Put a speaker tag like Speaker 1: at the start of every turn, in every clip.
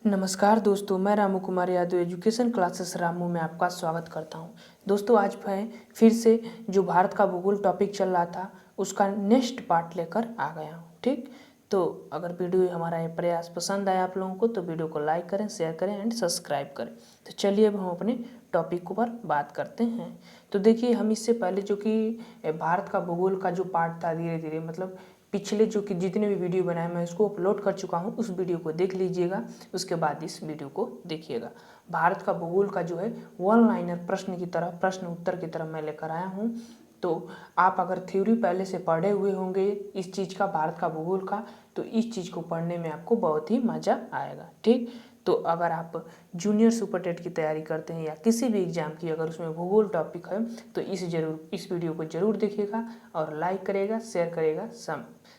Speaker 1: नमस्कार दोस्तों, मैं रामू कुमार यादव एजुकेशन क्लासेस रामू में आपका स्वागत करता हूं। दोस्तों, आज मैं फिर से जो भारत का भूगोल टॉपिक चल रहा था उसका नेक्स्ट पार्ट लेकर आ गया हूं। ठीक, तो अगर वीडियो हमारा ये प्रयास पसंद आया आप लोगों को तो वीडियो को लाइक करें, शेयर करें एंड सब्सक्राइब करें। तो चलिए अब हम अपने टॉपिक के ऊपर बात करते हैं। तो देखिए, हम इससे पहले जो कि भारत का भूगोल का जो पार्ट था, धीरे धीरे मतलब पिछले जो कि जितने भी वीडियो बनाए मैं उसको अपलोड कर चुका हूँ, उस वीडियो को देख लीजिएगा, उसके बाद इस वीडियो को देखिएगा। भारत का भूगोल का जो है वन लाइनर प्रश्न की तरह, प्रश्न उत्तर की तरह मैं लेकर आया हूँ। तो आप अगर थ्योरी पहले से पढ़े हुए होंगे इस चीज़ का, भारत का भूगोल का, तो इस चीज़ को पढ़ने में आपको बहुत ही मज़ा आएगा। ठीक, तो अगर आप जूनियर सुपर टेट की तैयारी करते हैं या किसी भी एग्जाम की, अगर उसमें भूगोल टॉपिक है तो इस वीडियो को जरूर देखिएगा और लाइक करेगा, शेयर करेगा,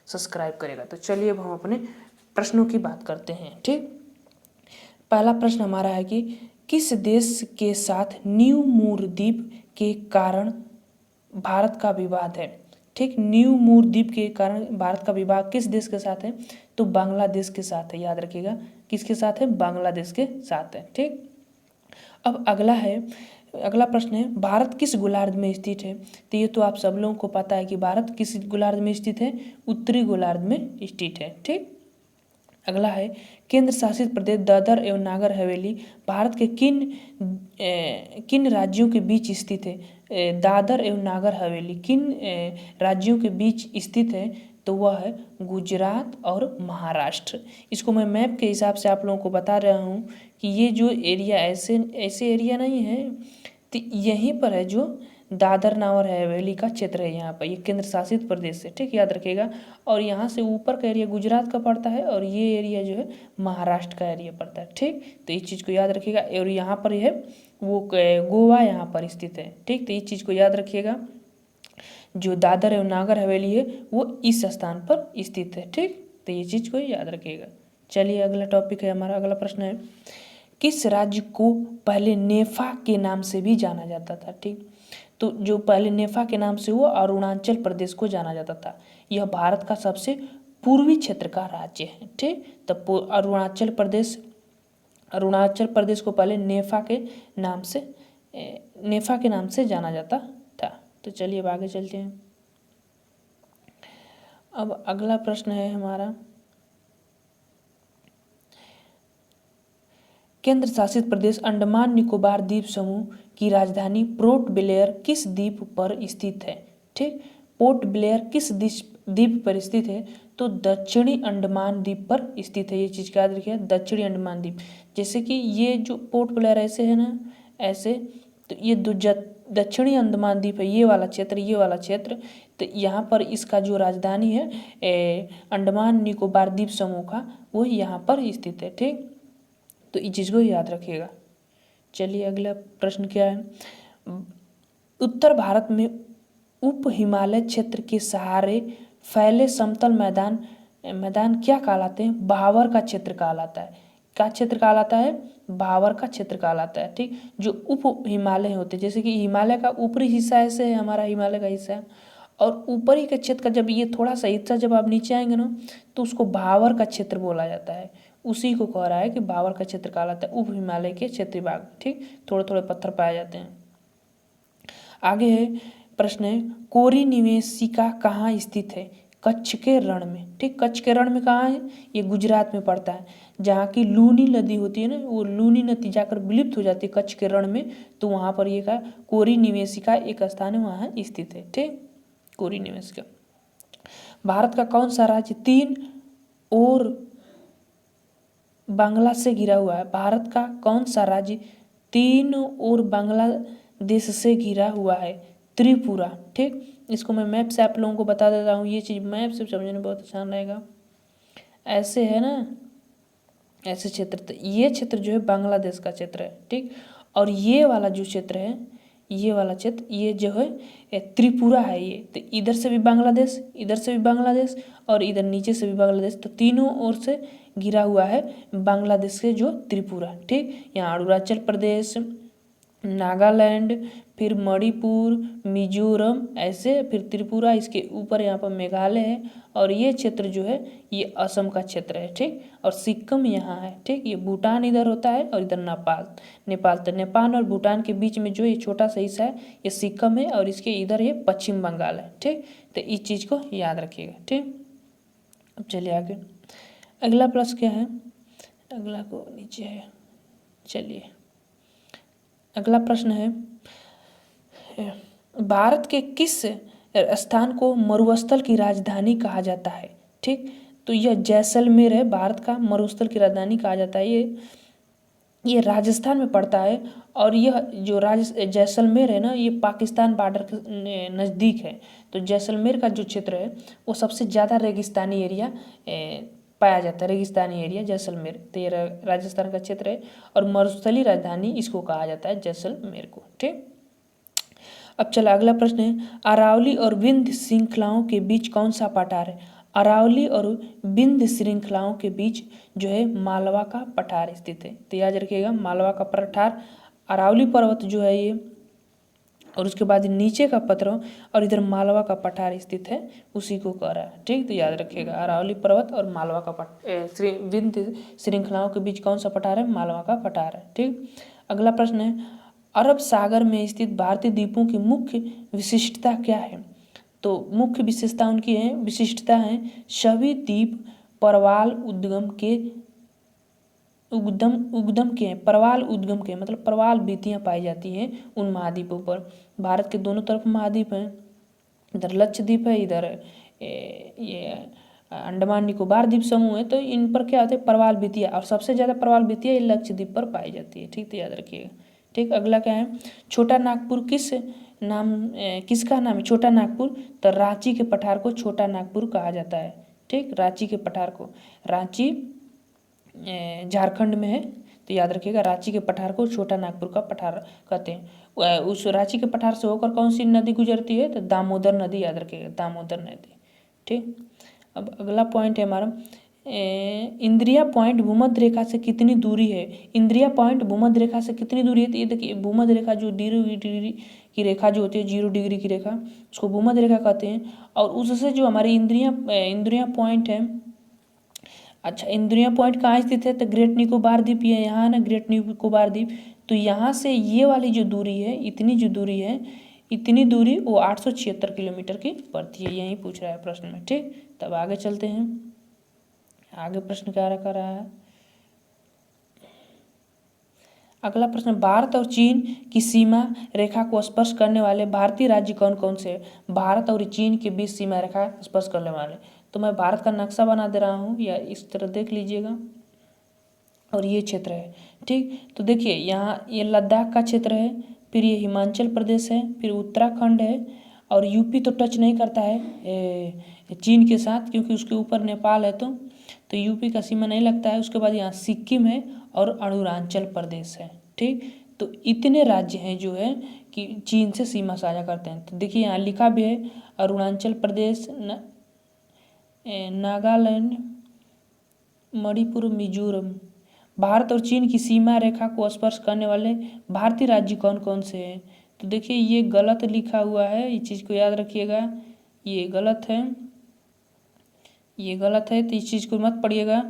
Speaker 1: सब्सक्राइब करेगा। तो चलिए अब हम अपने प्रश्नों की बात करते हैं। ठीक, पहला प्रश्न हमारा है कि किस देश के साथ न्यू मूर द्वीप के कारण भारत का विवाद है। ठीक, न्यू मूर द्वीप के कारण भारत का विवाद किस देश के साथ है, तो बांग्लादेश के साथ है। याद रखिएगा, किसके साथ है, बांग्लादेश के साथ है। ठीक, अब अगला प्रश्न है, भारत किस गोलार्ध में स्थित है। तो ये तो आप सब लोगों को पता है कि भारत किस गोलार्ध में स्थित है, उत्तरी गोलार्ध में स्थित है। ठीक, अगला है, केंद्र शासित प्रदेश दादर एवं नागर हवेली भारत के किन राज्यों के बीच स्थित है। दादर एवं नागर हवेली किन राज्यों के बीच स्थित है, तो वह है गुजरात और महाराष्ट्र। इसको मैं मैप के हिसाब से आप लोगों को बता रहा हूँ कि ये जो एरिया ऐसे एरिया नहीं है, तो यहीं पर है जो दादर नागर हवेली का क्षेत्र है। यहाँ पर ये केंद्र शासित प्रदेश है। ठीक, याद रखिएगा। और यहाँ से ऊपर का एरिया गुजरात का पड़ता है और ये एरिया जो है महाराष्ट्र का एरिया पड़ता है। ठीक, तो इस चीज़ को याद रखिएगा। और यहाँ पर है वो गोवा यहाँ पर स्थित है। ठीक, तो इस चीज़ को याद रखिएगा, जो दादर एवं नागर हवेली है वो इस स्थान पर स्थित है। ठीक, तो ये चीज़ को याद रखिएगा। चलिए अगला टॉपिक है हमारा, अगला प्रश्न है, किस राज्य को पहले नेफा के नाम से भी जाना जाता था। ठीक, तो जो पहले नेफा के नाम से हुआ अरुणाचल प्रदेश को जाना जाता था। यह भारत का सबसे पूर्वी क्षेत्र का राज्य है। ठीक, तो अरुणाचल प्रदेश को पहले नेफा के नाम से जाना जाता था। तो चलिए अब आगे चलते हैं। अब अगला प्रश्न है हमारा, केंद्र शासित प्रदेश अंडमान निकोबार द्वीप समूह की राजधानी पोर्ट ब्लेयर किस द्वीप पर स्थित है। ठीक, पोर्ट ब्लेयर किस द्वीप पर स्थित है, तो दक्षिणी अंडमान द्वीप पर स्थित है। ये चीज़ याद रखिए, दक्षिणी अंडमान द्वीप। जैसे कि ये जो पोर्ट ब्लेयर ऐसे है ना, ऐसे, तो ये दक्षिणी अंडमान द्वीप है, ये वाला क्षेत्र। तो यहाँ पर इसका जो राजधानी है अंडमान निकोबार द्वीप समूह का, वो यहाँ पर स्थित है। ठीक, तो इस चीज़ को याद रखिएगा। चलिए अगला प्रश्न क्या है, उत्तर भारत में उप हिमालय क्षेत्र के सहारे फैले समतल मैदान क्या कहलाते हैं, भावर का क्षेत्र कहलाता है। क्या क्षेत्र कहलाता है, भावर का क्षेत्र कहलाता है। ठीक, जो उप हिमालय होते हैं, जैसे कि हिमालय का ऊपरी हिस्सा ऐसे है, हमारा हिमालय का हिस्सा है, और ऊपरी के क्षेत्र का जब ये थोड़ा सा हिस्सा जब आप नीचे आएंगे ना, तो उसको भावर का क्षेत्र बोला जाता है। उसी को कह रहा है कि भावर का क्षेत्र कहलाता है, उप हिमालय के क्षेत्रीय भाग। ठीक, थोड़े थोड़े पत्थर पाए जाते हैं। आगे है प्रश्न है, कोरी निवेशिका कहाँ स्थित है, कच्छ के रण में। ठीक, कच्छ के रण में कहाँ है, ये गुजरात में पड़ता है। जहाँ की लूनी नदी होती है ना, वो लूनी नदी जाकर विलुप्त हो जाती है कच्छ के रण में, तो वहाँ पर ये का कोरी निवेशिका एक स्थान है, वहाँ स्थित है। ठीक, कोरी निवेशिका। भारत का कौन सा राज्य तीन और बांग्ला से घिरा हुआ है। भारत का कौन सा राज्य तीन और बांग्लादेश से घिरा हुआ है, त्रिपुरा। ठीक, इसको मैं मैप से आप लोगों को बता देता हूँ, ये चीज़ मैप से समझने में बहुत आसान रहेगा। ऐसे है ना, ऐसे क्षेत्र, तो ये क्षेत्र जो है बांग्लादेश का क्षेत्र है। ठीक, और ये वाला जो क्षेत्र है, ये वाला क्षेत्र, ये जो है त्रिपुरा है। ये तो इधर से भी बांग्लादेश, इधर से भी बांग्लादेश, और इधर नीचे से भी बांग्लादेश, तो तीनों ओर से घिरा हुआ है बांग्लादेश से जो त्रिपुरा। ठीक, यहाँ अरुणाचल प्रदेश, नागालैंड, फिर मणिपुर, मिजोरम, ऐसे फिर त्रिपुरा, इसके ऊपर यहाँ पर मेघालय है, और ये क्षेत्र जो है ये असम का क्षेत्र है। ठीक, और सिक्किम यहाँ है। ठीक, ये भूटान इधर होता है और इधर नेपाल तो नेपाल और भूटान के बीच में जो ये छोटा सा हिस्सा है ये सिक्किम है, और इसके इधर ये पश्चिम बंगाल है। ठीक, तो इस चीज़ को याद रखिएगा। ठीक, अब चलिए आगे। अगला प्रश्न क्या है, अगला को नीचे है। चलिए अगला प्रश्न है, भारत के किस स्थान को मरुस्थल की राजधानी कहा जाता है। ठीक, तो यह जैसलमेर है, भारत का मरुस्थल की राजधानी कहा जाता है। ये राजस्थान में पड़ता है, और यह जो जैसलमेर है ना, ये पाकिस्तान बॉर्डर के नज़दीक है। तो जैसलमेर का जो क्षेत्र है वो सबसे ज़्यादा रेगिस्तानी एरिया पाया जाता है, रेगिस्तानी एरिया जैसलमेर। तो ये राजस्थान का क्षेत्र है, और मरुस्थलीय राजधानी इसको कहा जाता है, जैसलमेर को। ठीक, अब चला अगला प्रश्न है, अरावली और विंध्य श्रृंखलाओं के बीच कौन सा पठार है। अरावली और विंध्य श्रृंखलाओं के बीच जो है मालवा का पठार स्थित है। तो याद रखिएगा, मालवा का पठार, अरावली पर्वत जो है ये, और उसके बाद नीचे का पत्थर, और इधर मालवा का पठार स्थित है, उसी को कह रहा है। ठीक, तो याद रखिएगा, अरावली पर्वत और मालवा का विंध्य श्रृंखलाओं के बीच कौन सा पठार है, मालवा का पठार है। ठीक, अगला प्रश्न है, अरब सागर में स्थित भारतीय द्वीपों की मुख्य विशिष्टता क्या है। तो मुख्य विशेषता उनकी है, विशिष्टता है, सभी द्वीप परवाल उद्गम के परवाल उद्गम के मतलब परवाल भित्तियाँ पाई जाती हैं उन महाद्वीपों पर। भारत के दोनों तरफ महाद्वीप हैं, इधर लक्षद्वीप है, इधर ये अंडमान निकोबार द्वीप समूह है। तो इन पर क्या होता है, परवाल भित्तियाँ, और सबसे ज़्यादा परवाल भित्तियाँ ये लक्षद्वीप पर पाई जाती है। ठीक, तो याद रखिएगा। ठीक, अगला क्या है, छोटा नागपुर किसका नाम है, छोटा नागपुर। तो रांची के पठार को छोटा नागपुर कहा जाता है। ठीक, रांची के पठार को, रांची झारखंड में है, तो याद रखिएगा, रांची के पठार को छोटा नागपुर का पठार कहते हैं। उस रांची के पठार से होकर कौन सी नदी गुजरती है, तो दामोदर नदी, याद रखिएगा, दामोदर नदी। ठीक, अब अगला पॉइंट है हमारा, इंद्रिया पॉइंट भूमध्य रेखा से कितनी दूरी है। इंद्रिया पॉइंट भूमध्य रेखा से कितनी दूरी है, तो ये देखिए, भूमध्य रेखा जो 0 डिग्री की रेखा जो होती है, 0 डिग्री की रेखा, उसको भूमध्य रेखा कहते हैं। और उससे जो हमारी इंद्रिया पॉइंट है, अच्छा, इंद्रिया पॉइंट कहाँ स्थित है, तो ग्रेट निकोबार द्वीप, ये यहाँ है ना, ग्रेट निकोबार द्वीप। तो यहाँ से ये वाली जो दूरी है, इतनी जो दूरी है, इतनी दूरी वो 876 किलोमीटर की पड़ती है, यही पूछ रहा है प्रश्न में। ठीक, तब आगे चलते हैं, आगे प्रश्न क्या कर रहा है। अगला प्रश्न, भारत और चीन की सीमा रेखा को स्पर्श करने वाले भारतीय राज्य कौन कौन से हैं। भारत और चीन के बीच सीमा रेखा स्पर्श करने वाले, तो मैं भारत का नक्शा बना दे रहा हूँ, या इस तरह देख लीजिएगा, और ये क्षेत्र है। ठीक, तो देखिए, यहाँ ये लद्दाख का क्षेत्र है, फिर ये हिमाचल प्रदेश है, फिर उत्तराखंड है, और यूपी तो टच नहीं करता है चीन के साथ, क्योंकि उसके ऊपर नेपाल है, तो यूपी का सीमा नहीं लगता है। उसके बाद यहाँ सिक्किम है और अरुणाचल प्रदेश है। ठीक, तो इतने राज्य हैं जो है कि चीन से सीमा साझा करते हैं। तो देखिए, यहाँ लिखा भी है, अरुणाचल प्रदेश, नागालैंड, मणिपुर, मिजोरम। भारत और चीन की सीमा रेखा को स्पर्श करने वाले भारतीय राज्य कौन कौन से हैं। तो देखिए, ये गलत लिखा हुआ है, इस चीज़ को याद रखिएगा, ये गलत है, ये गलत है, तो इस चीज़ को मत पढ़िएगा,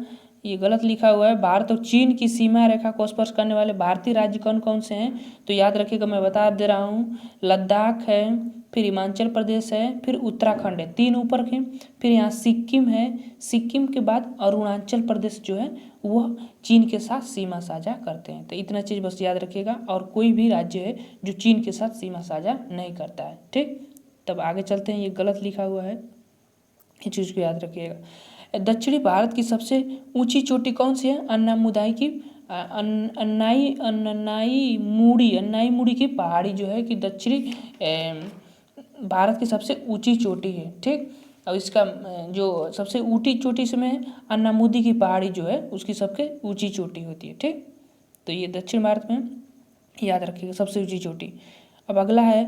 Speaker 1: ये गलत लिखा हुआ है। भारत और चीन की सीमा रेखा को स्पर्श करने वाले भारतीय राज्य कौन कौन से हैं, तो याद रखिएगा, मैं बता दे रहा हूँ, लद्दाख है, फिर हिमाचल प्रदेश है, फिर उत्तराखंड है, 3 ऊपर के, फिर यहाँ सिक्किम है, सिक्किम के बाद अरुणाचल प्रदेश जो है वह चीन के साथ सीमा साझा करते हैं। तो इतना चीज़ बस याद रखिएगा, और कोई भी राज्य है जो चीन के साथ सीमा साझा नहीं करता है। ठीक, तब आगे चलते हैं, ये गलत लिखा हुआ है, इस चीज़ को याद रखिएगा। दक्षिणी भारत की सबसे ऊंची चोटी कौन सी है, अन्नामुदाई की अन्नाई मुड़ी की पहाड़ी जो है कि दक्षिणी भारत की सबसे ऊंची चोटी है। ठीक, और इसका जो सबसे ऊंची चोटी इसमें अन्नामुदी की पहाड़ी जो है उसकी सबसे ऊंची चोटी होती है। ठीक, तो ये दक्षिण भारत में याद रखिएगा, सबसे ऊंची चोटी। अब अगला है,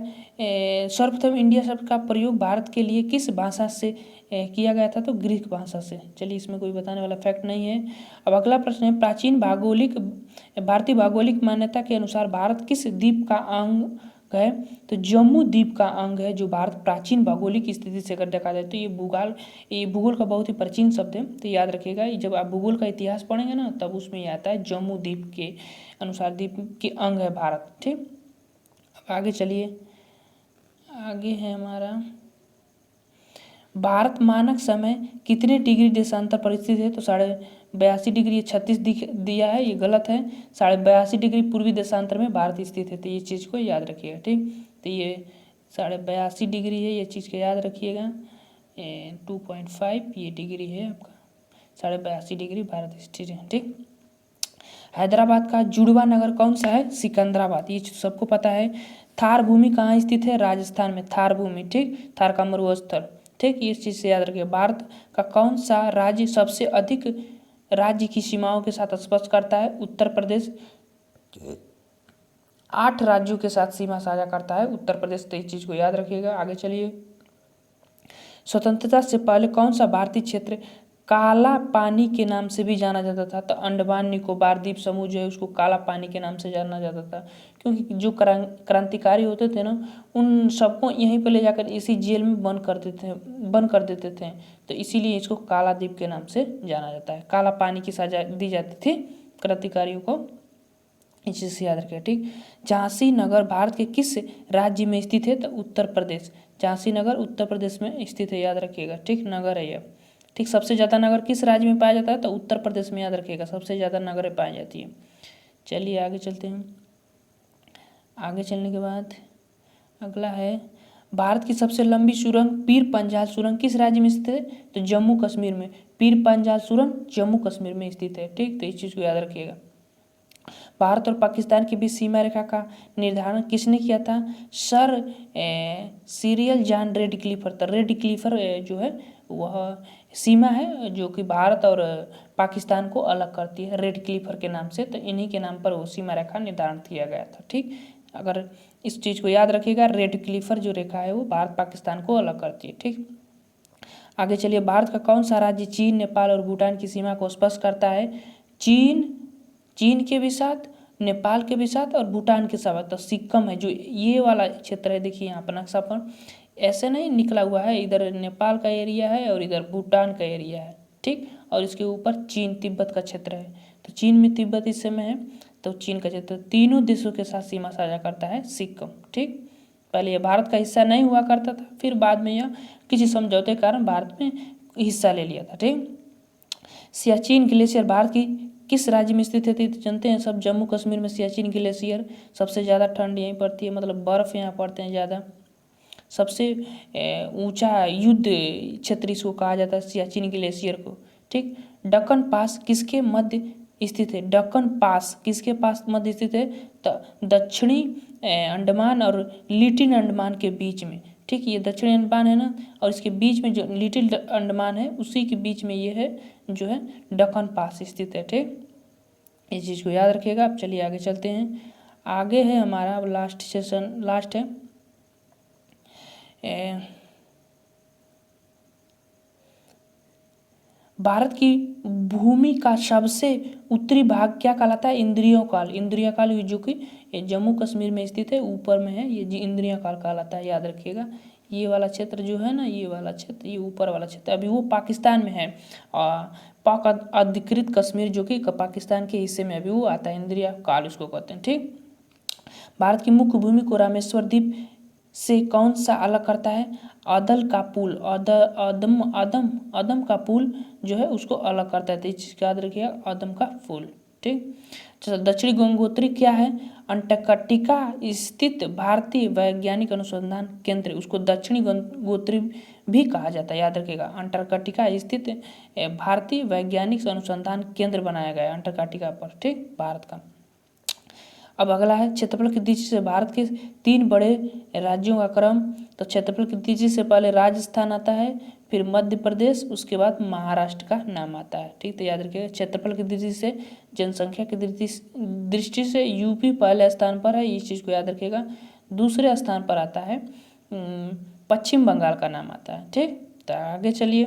Speaker 1: सर्वप्रथम इंडिया शब्द का प्रयोग भारत के लिए किस भाषा से किया गया था, तो ग्रीक भाषा से। चलिए, इसमें कोई बताने वाला फैक्ट नहीं है। अब अगला प्रश्न है, प्राचीन भारतीय भौगोलिक मान्यता के अनुसार भारत किस द्वीप का अंग है तो जम्मू द्वीप का अंग है जो भारत प्राचीन भौगोलिक स्थिति से अगर देखा जाए तो ये भूगोल का बहुत ही प्राचीन शब्द है। तो याद रखिएगा, जब आप भूगोल का इतिहास पढ़ेंगे ना तब उसमें ये आता है जम्मू द्वीप के अनुसार द्वीप के अंग है भारत। ठीक, अब आगे चलिए, आगे है हमारा भारत मानक समय कितने डिग्री देशांतर पर स्थित है? तो 82.5 डिग्री, ये 36 दिया है, ये गलत है। 82.5 डिग्री पूर्वी देशांतर में भारत स्थित है, तो ये चीज़ को याद रखिएगा। ठीक, तो ये 82.5 डिग्री है, ये चीज़ को याद रखिएगा। 2.5 ये डिग्री है आपका, 82.5 डिग्री भारत स्थित है। ठीक, हैदराबाद का जुड़वा नगर कौन सा है? सिकंदराबाद, ये सबको पता है। थार भूमि कहाँ स्थित है? राजस्थान में थार भूमि। ठीक, थार का मरुस्थल। ठीक, ये चीज़ से याद रखिए। भारत का कौन सा राज्य सबसे अधिक राज्य की सीमाओं के साथ स्पर्श करता है? उत्तर प्रदेश 8 राज्यों के साथ सीमा साझा करता है उत्तर प्रदेश, तो इस चीज़ को याद रखिएगा। आगे चलिए, स्वतंत्रता से पहले कौन सा भारतीय क्षेत्र काला पानी के नाम से भी जाना जाता था? तो अंडमान निकोबार द्वीप समूह जो है उसको काला पानी के नाम से जाना जाता था, क्योंकि जो क्रांतिकारी होते थे ना उन सबको यहीं पर ले जाकर इसी जेल में बंद कर देते थे, तो इसीलिए इसको काला द्वीप के नाम से जाना जाता है। काला पानी की सजा दी जाती थी क्रांतिकारियों को, इस चीज़ से याद रखिए। ठीक, झांसी नगर भारत के किस राज्य में स्थित है? तो उत्तर प्रदेश। झांसी नगर उत्तर प्रदेश में स्थित है, याद रखिएगा। ठीक, नगर है यह। ठीक, सबसे ज़्यादा नगर किस राज्य में पाया जाता है? तो उत्तर प्रदेश में, याद रखिएगा, सबसे ज़्यादा नगरें पाई जाती है। चलिए आगे चलते हैं। आगे चलने के बाद अगला है, भारत की सबसे लंबी सुरंग पीर पंजाल सुरंग किस राज्य में स्थित है? तो जम्मू कश्मीर में। पीर पंजाल सुरंग जम्मू कश्मीर में स्थित है। ठीक, तो इस चीज़ को याद रखिएगा। भारत और पाकिस्तान के बीच सीमा रेखा का निर्धारण किसने किया था? Sir Cyril John Radcliffe. तो रेडक्लिफर जो है वह सीमा है जो कि भारत और पाकिस्तान को अलग करती है, रेडक्लिफर के नाम से, तो इन्हीं के नाम पर वो सीमा रेखा निर्धारण किया गया था। ठीक, अगर इस चीज़ को याद रखिएगा, रेडक्लिफर जो रेखा है वो भारत पाकिस्तान को अलग करती है। ठीक, आगे चलिए, भारत का कौन सा राज्य चीन, नेपाल और भूटान की सीमा को स्पर्श करता है? चीन के भी साथ, नेपाल के भी साथ और भूटान के साथ। तो सिक्किम है जो ये वाला क्षेत्र है, देखिए यहाँ पर नक्शा पर ऐसे नहीं निकला हुआ है, इधर नेपाल का एरिया है और इधर भूटान का एरिया है। ठीक, और इसके ऊपर चीन तिब्बत का क्षेत्र है, तो चीन में तिब्बत इस समय है, तो चीन का क्षेत्र तीनों देशों के साथ सीमा साझा करता है सिक्किम। ठीक, पहले यह भारत का हिस्सा नहीं हुआ करता था, फिर बाद में यह किसी समझौते के कारण भारत में हिस्सा ले लिया था। ठीक, सियाचिन ग्लेशियर भारत की किस राज्य में स्थित है? तो जानते हैं सब, जम्मू कश्मीर में सियाचिन ग्लेशियर, सबसे ज़्यादा ठंड यहीं पड़ती है, मतलब बर्फ़ यहाँ पड़ते हैं ज़्यादा। सबसे ऊंचा युद्ध क्षेत्र इसको कहा जाता है, सियाचिन ग्लेशियर को। ठीक, दक्कन पास किसके मध्य स्थित है? दक्कन पास किसके पास मध्य स्थित है? तो दक्षिणी अंडमान और लिटिल अंडमान के बीच में। ठीक, ये दक्षिणी अंडमान है ना, और इसके बीच में जो लिटिल अंडमान है उसी के बीच में ये है जो है दक्कन पास स्थित है। ठीक, इस चीज़ को याद रखिएगा। अब चलिए आगे चलते हैं। आगे है हमारा अब लास्ट सेशन, लास्ट है भारत की भूमि का सबसे उत्तरी भाग क्या कहलाता है? इंद्रियों काल। इंद्रिया काल जो कि जम्मू कश्मीर में स्थित है, ऊपर में है, ये इंद्रिया काल कहलाता है, याद रखिएगा। ये वाला क्षेत्र जो है ना, ये वाला क्षेत्र, ये ऊपर वाला क्षेत्र अभी वो पाकिस्तान में है, पाक अधिकृत कश्मीर जो कि पाकिस्तान के हिस्से में अभी वो आता है, इंद्रिया काल उसको कहते हैं। ठीक, भारत की मुख्य भूमि को रामेश्वर द्वीप से कौन सा अलग करता है? अदल का पुल, अदम का पुल जो है उसको अलग करता है, तो इस चीज़ को याद रखिएगा, अदम का पुल। ठीक, तो दक्षिणी गंगोत्री क्या है? अंटार्कटिका स्थित भारतीय वैज्ञानिक अनुसंधान केंद्र, उसको दक्षिणी गंगोत्री भी कहा जाता है, याद रखिएगा। अंटार्कटिका स्थित भारतीय वैज्ञानिक अनुसंधान केंद्र बनाया गया है अंटार्कटिका पर। ठीक, भारत का। अब अगला है क्षेत्रफल की दृष्टि से भारत के 3 बड़े राज्यों का क्रम। तो क्षेत्रफल की दृष्टि से पहले राजस्थान आता है, फिर मध्य प्रदेश, उसके बाद महाराष्ट्र का नाम आता है। ठीक, तो याद रखिएगा, क्षेत्रफल की दृष्टि से, जनसंख्या की दृष्टि से यूपी पहले स्थान पर है, इस चीज़ को याद रखिएगा। दूसरे स्थान पर आता है पश्चिम बंगाल का नाम आता है। ठीक, तो आगे चलिए,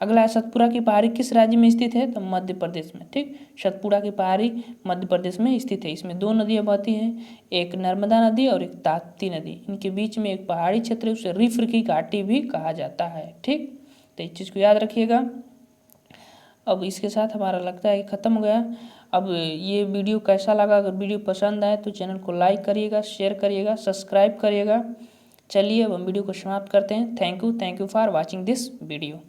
Speaker 1: अगला है सतपुड़ा की पहाड़ी किस राज्य में स्थित है? तो मध्य प्रदेश में। ठीक, सतपुड़ा की पहाड़ी मध्य प्रदेश में स्थित है। इसमें दो नदियाँ बहती हैं, एक नर्मदा नदी और एक ताप्ती नदी। इनके बीच में एक पहाड़ी क्षेत्र है, उसे रिफ्र की घाटी भी कहा जाता है। ठीक, तो इस चीज़ को याद रखिएगा। अब इसके साथ हमारा लगता है कि ख़त्म हो गया। अब ये वीडियो कैसा लगा? अगर वीडियो पसंद आए तो चैनल को लाइक करिएगा, शेयर करिएगा, सब्सक्राइब करिएगा। चलिए अब हम वीडियो को समाप्त करते हैं। Thank you for watching this video.